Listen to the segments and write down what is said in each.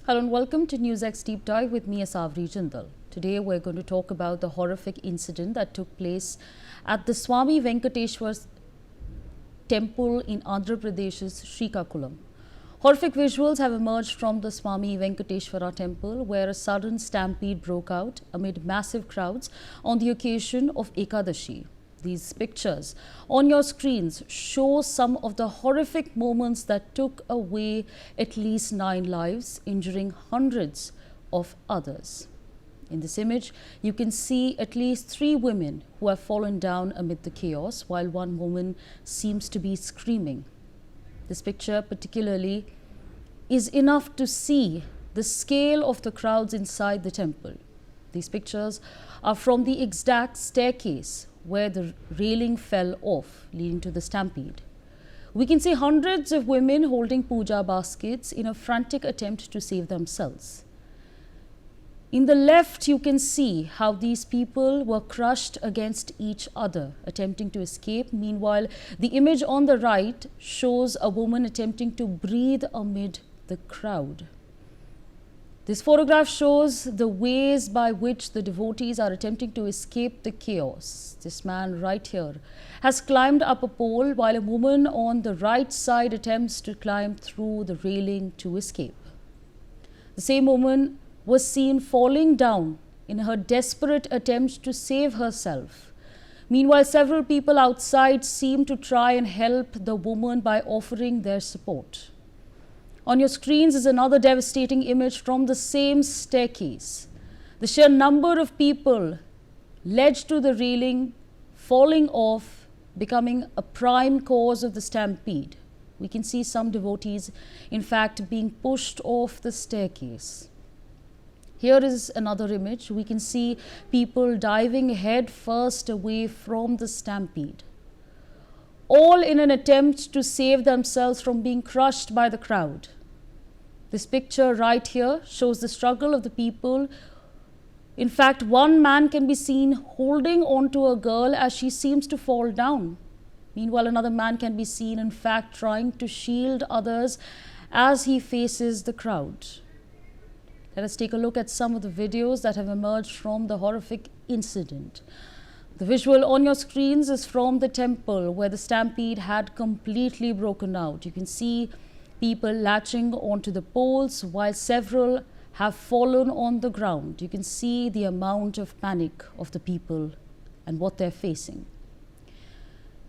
Hello and welcome to NewsX Deep Dive with me, Asavri Jindal. Today we're going to talk about the horrific incident that took place at the Swamy Venkateswara Temple in Andhra Pradesh's Srikakulam. Horrific visuals have emerged from the Swamy Venkateswara Temple, where a sudden stampede broke out amid massive crowds on the occasion of Ekadashi. These pictures on your screens show some of the horrific moments that took away at least 9 lives, injuring hundreds of others. In this image, you can see at least 3 women who have fallen down amid the chaos, while one woman seems to be screaming. This picture particularly is enough to see the scale of the crowds inside the temple. These pictures are from the exact staircase where the railing fell off, leading to the stampede. We can see hundreds of women holding puja baskets in a frantic attempt to save themselves. In the left, you can see how these people were crushed against each other, attempting to escape. Meanwhile, the image on the right shows a woman attempting to breathe amid the crowd. This photograph shows the ways by which the devotees are attempting to escape the chaos. This man right here has climbed up a pole, while a woman on the right side attempts to climb through the railing to escape. The same woman was seen falling down in her desperate attempt to save herself. Meanwhile, several people outside seem to try and help the woman by offering their support. On your screens is another devastating image from the same staircase. The sheer number of people ledged to the railing, falling off, becoming a prime cause of the stampede. We can see some devotees, in fact, being pushed off the staircase. Here is another image. We can see people diving head first away from the stampede, all in an attempt to save themselves from being crushed by the crowd. This picture right here shows the struggle of the people. In fact, one man can be seen holding onto a girl as she seems to fall down. Meanwhile, another man can be seen, in fact, trying to shield others as he faces the crowd. Let us take a look at some of the videos that have emerged from the horrific incident. The visual on your screens is from the temple where the stampede had completely broken out. You can see people latching onto the poles while several have fallen on the ground. You can see the amount of panic of the people and what they're facing.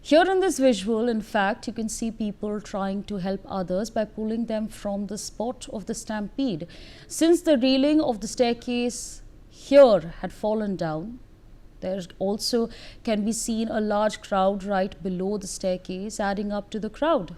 Here in this visual, in fact, you can see people trying to help others by pulling them from the spot of the stampede. Since the railing of the staircase here had fallen down, there also can be seen a large crowd right below the staircase, adding up to the crowd.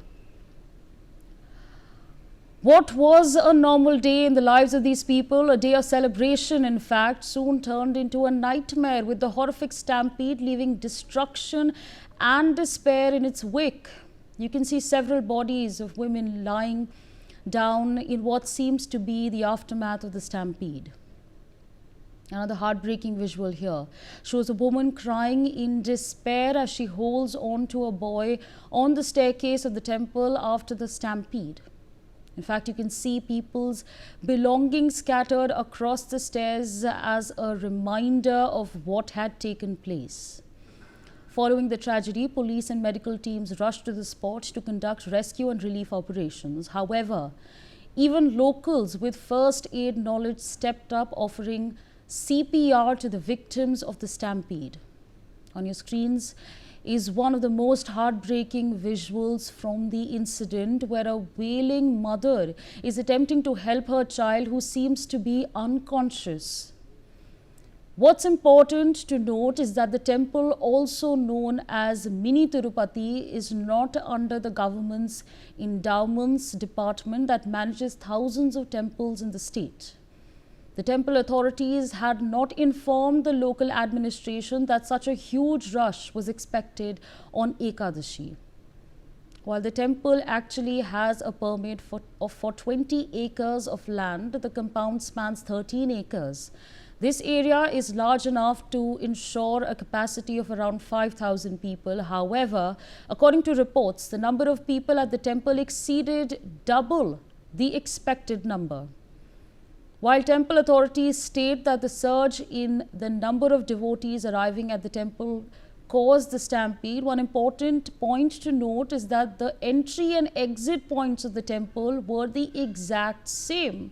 What was a normal day in the lives of these people, a day of celebration, in fact, soon turned into a nightmare, with the horrific stampede leaving destruction and despair in its wake. You can see several bodies of women lying down in what seems to be the aftermath of the stampede. Another heartbreaking visual here shows a woman crying in despair as she holds on to a boy on the staircase of the temple after the stampede. In fact, you can see people's belongings scattered across the stairs as a reminder of what had taken place. Following the tragedy, police and medical teams rushed to the spot to conduct rescue and relief operations. However, even locals with first aid knowledge stepped up, offering CPR to the victims of the stampede. On your screens is one of the most heartbreaking visuals from the incident, where a wailing mother is attempting to help her child who seems to be unconscious. What's important to note is that the temple, also known as Mini Tirupati, is not under the government's endowments department that manages thousands of temples in the state. The temple authorities had not informed the local administration that such a huge rush was expected on Ekadashi. While the temple actually has a permit for 20 acres of land, the compound spans 13 acres. This area is large enough to ensure a capacity of around 5,000 people. However, according to reports, the number of people at the temple exceeded double the expected number. While temple authorities state that the surge in the number of devotees arriving at the temple caused the stampede, one important point to note is that the entry and exit points of the temple were the exact same.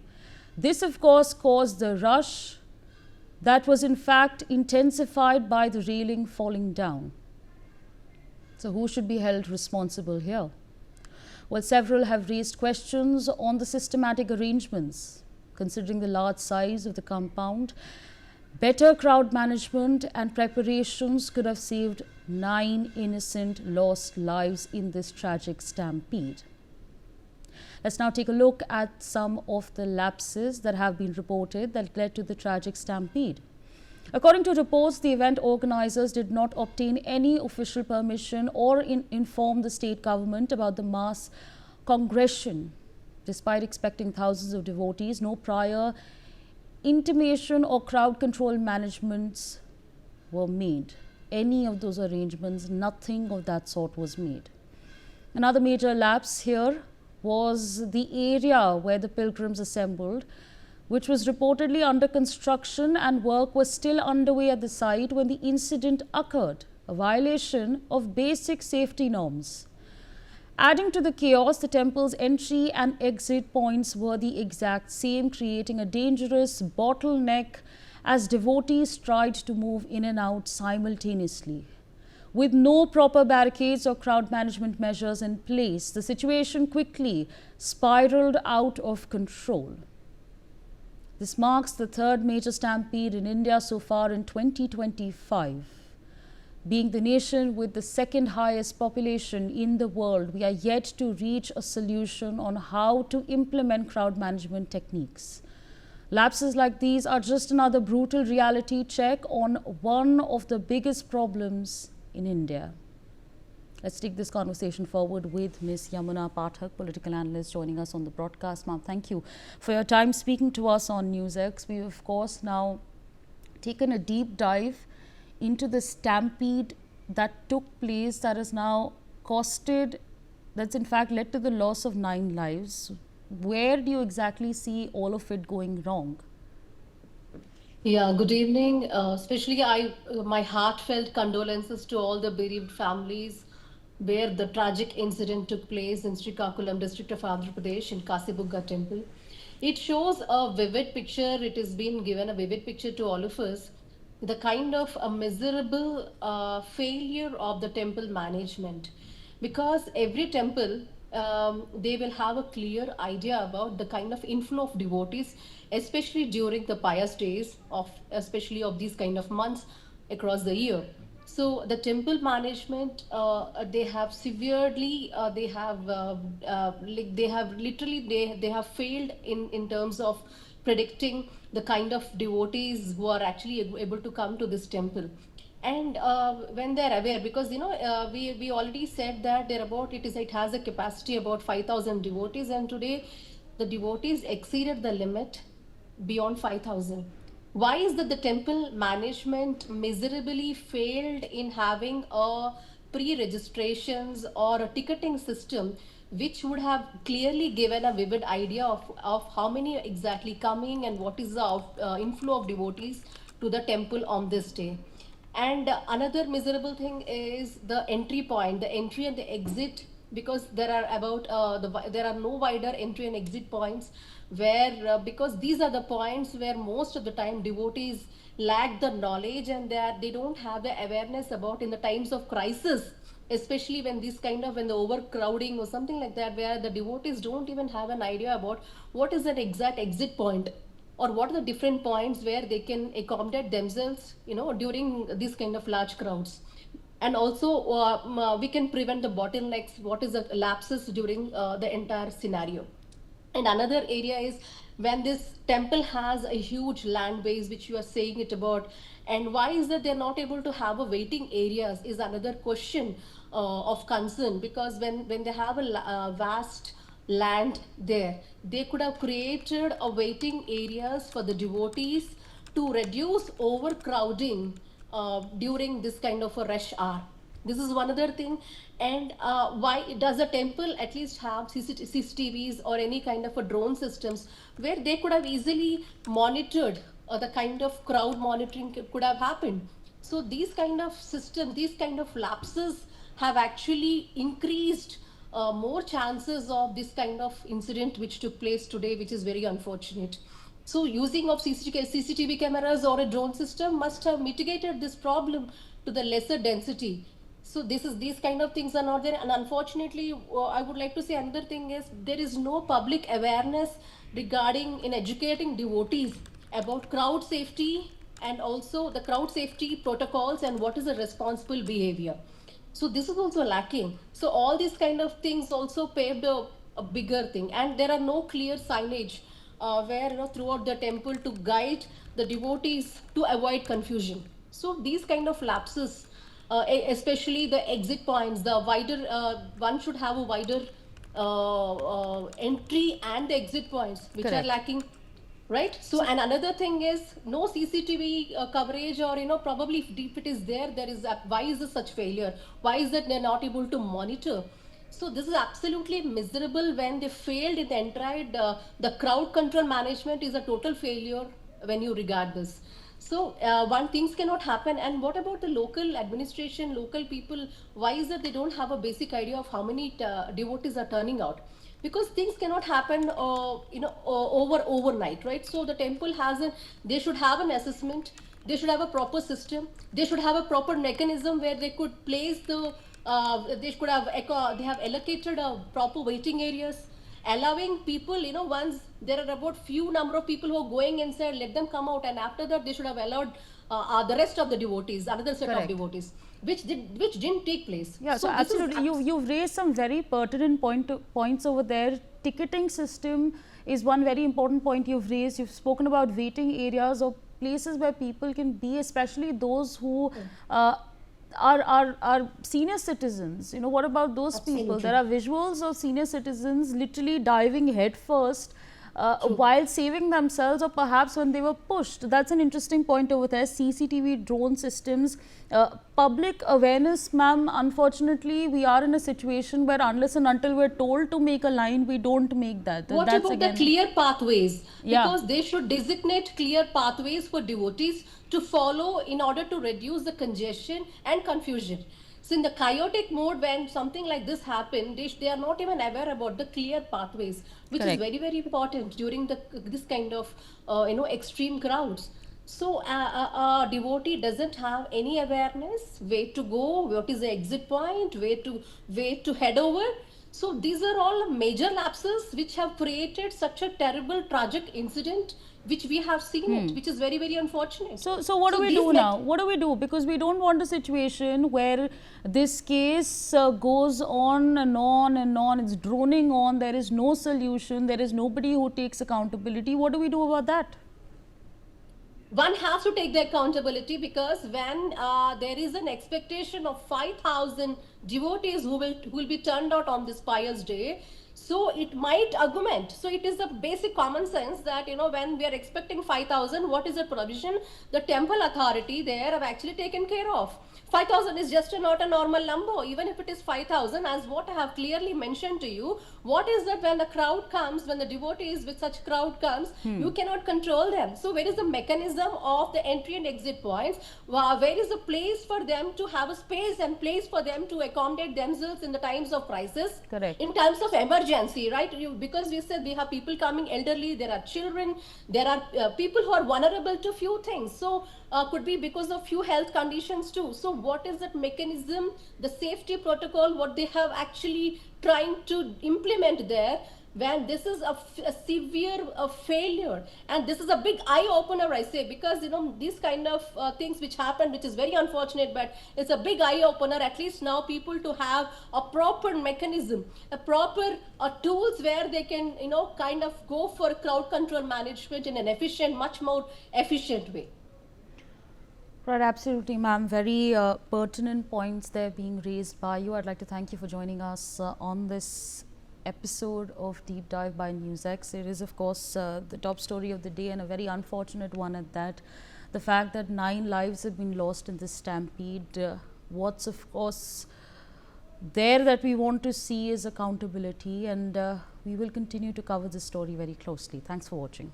This, of course, caused the rush that was in fact intensified by the railing falling down. So, who should be held responsible here? Well, several have raised questions on the systematic arrangements. Considering the large size of the compound, better crowd management and preparations could have saved 9 innocent lost lives in this tragic stampede. Let's now take a look at some of the lapses that have been reported that led to the tragic stampede. According to reports, the event organizers did not obtain any official permission or inform the state government about the mass congregation. Despite expecting thousands of devotees, no prior intimation or crowd control managements were made. Any of those arrangements, nothing of that sort was made. Another major lapse here was the area where the pilgrims assembled, which was reportedly under construction, and work was still underway at the site when the incident occurred, a violation of basic safety norms. Adding to the chaos, the temple's entry and exit points were the exact same, creating a dangerous bottleneck as devotees tried to move in and out simultaneously. With no proper barricades or crowd management measures in place, the situation quickly spiraled out of control. This marks the third major stampede in India so far in 2025. Being the nation with the second highest population in the world, we are yet to reach a solution on how to implement crowd management techniques. Lapses like these are just another brutal reality check on one of the biggest problems in India. Let's take this conversation forward with Ms. Yamuna Pathak, political analyst, joining us on the broadcast. Ma'am, thank you for your time speaking to us on NewsX. We've, of course, now taken a deep dive into the stampede that took place, that has now costed, that's in fact led to the loss of 9 lives. Where do you exactly see all of it going wrong? Yeah, good evening. Especially my heartfelt condolences to all the bereaved families where the tragic incident took place in Srikakulam district of Andhra Pradesh in Kasibugga temple. It shows a vivid picture. It has been given a vivid picture to all of us. The kind of a miserable failure of the temple management, because every temple they will have a clear idea about the kind of inflow of devotees, especially during the pious days of especially of these kind of months across the year. So the temple management, they have severely, they have literally, they have failed in terms of predicting the kind of devotees who are actually able to come to this temple. And when they're aware, because we already said that it has a capacity about 5,000 devotees, and today the devotees exceeded the limit beyond 5,000. Why is that the temple management miserably failed in having a pre-registrations or a ticketing system which would have clearly given a vivid idea of how many exactly coming and what is the inflow of devotees to the temple on this day. And another miserable thing is the entry point, the entry and the exit, because there are there are no wider entry and exit points where because these are the points where most of the time devotees lack the knowledge, and they don't have the awareness about in the times of crisis, especially when when the overcrowding or something like that, where the devotees don't even have an idea about what is an exact exit point or what are the different points where they can accommodate themselves during these kind of large crowds. And also we can prevent the bottlenecks, what is the lapses during the entire scenario. And another area is when this temple has a huge land base, which you are saying it about, and why is that they're not able to have a waiting areas is another question of concern, because when they have a vast land there, they could have created a waiting areas for the devotees to reduce overcrowding during this kind of a rush hour. This is one other thing. And why does a temple at least have CCTVs or any kind of a drone systems where they could have easily monitored, the kind of crowd monitoring could have happened. So these kind of systems, these kind of lapses have actually increased more chances of this kind of incident which took place today, which is very unfortunate. So using of CCTV cameras or a drone system must have mitigated this problem to the lesser density. So these kind of things are not there, and unfortunately, I would like to say another thing is there is no public awareness regarding in educating devotees about crowd safety and also the crowd safety protocols and what is a responsible behavior. So this is also lacking. So all these kind of things also paved a bigger thing, and there are no clear signage where throughout the temple to guide the devotees to avoid confusion. So these kind of lapses, especially the exit points, the wider one should have a wider entry and the exit points which are Correct. lacking, right? So and another thing is no CCTV coverage, or probably if it is there, there is why is this such failure? Why is that they're not able to monitor? So this is absolutely miserable when they failed in the entire the crowd control management is a total failure when you regard this. So one things cannot happen. And what about the local administration, local people? Why is that they don't have a basic idea of how many devotees are turning out? Because things cannot happen overnight, right? So the temple has a, they should have an assessment, they should have a proper system, they should have a proper mechanism where they could place the they could have they have allocated a proper waiting areas, allowing people, once there are about few number of people who are going inside, let them come out, and after that they should have allowed the rest of the devotees, another set of Correct. devotees, which didn't take place. Yeah, so So this is absolutely, you've raised some very pertinent points over there. Ticketing system is one very important point you've raised. You've spoken about waiting areas or places where people can be, especially those who are senior citizens. What about those people? Absolutely. There are visuals of senior citizens literally diving headfirst True. while saving themselves, or perhaps when they were pushed. That's an interesting point over there. CCTV, drone systems, public awareness, ma'am. Unfortunately, we are in a situation where unless and until we're told to make a line, we don't make that. What That's about again, the clear pathways? yeah, Because they should designate clear pathways for devotees to follow in order to reduce the congestion and confusion. So in the chaotic mode, when something like this happens, they are not even aware about the clear pathways, which is correct. very, very important during this kind of extreme crowds. So a devotee doesn't have any awareness, where to go, what is the exit point, where to head over. So these are all major lapses which have created such a terrible, tragic incident, which we have seen it, which is very, very unfortunate. So what do we these do now? What do we do? Because we don't want a situation where this case goes on and on and on. It's droning on. There is no solution. There is nobody who takes accountability. What do we do about that? One has to take the accountability, because when there is an expectation of 5,000 devotees who will be turned out on this pious day, so it might augment. So it is a basic common sense that when we are expecting 5,000, what is the provision the temple authority there have actually taken care of? 5,000 is just not a normal number. Even if it is 5,000, as what I have clearly mentioned to you, what is that when the crowd comes, when the devotees with such crowd comes, you cannot control them. So where is the mechanism of the entry and exit points? Where is the place for them to have a space and place for them to accommodate themselves in the times of crisis? Correct. In times of emergency, right? Because we said we have people coming elderly, there are children, there are people who are vulnerable to few things. So could be because of few health conditions too. So what is that mechanism, the safety protocol, what they have actually trying to implement there, when this is a severe failure? And this is a big eye opener, I say, because these kind of things which happen, which is very unfortunate, but it's a big eye opener. At least now people to have a proper mechanism, a proper tools where they can kind of go for crowd control management in an efficient, much more efficient way. Right, absolutely, ma'am. Very pertinent points there being raised by you. I'd like to thank you for joining us on this episode of Deep Dive by NewsX. It is, of course, the top story of the day, and a very unfortunate one at that. The fact that 9 lives have been lost in this stampede What's of course there that we want to see is accountability, and we will continue to cover this story very closely. Thanks for watching.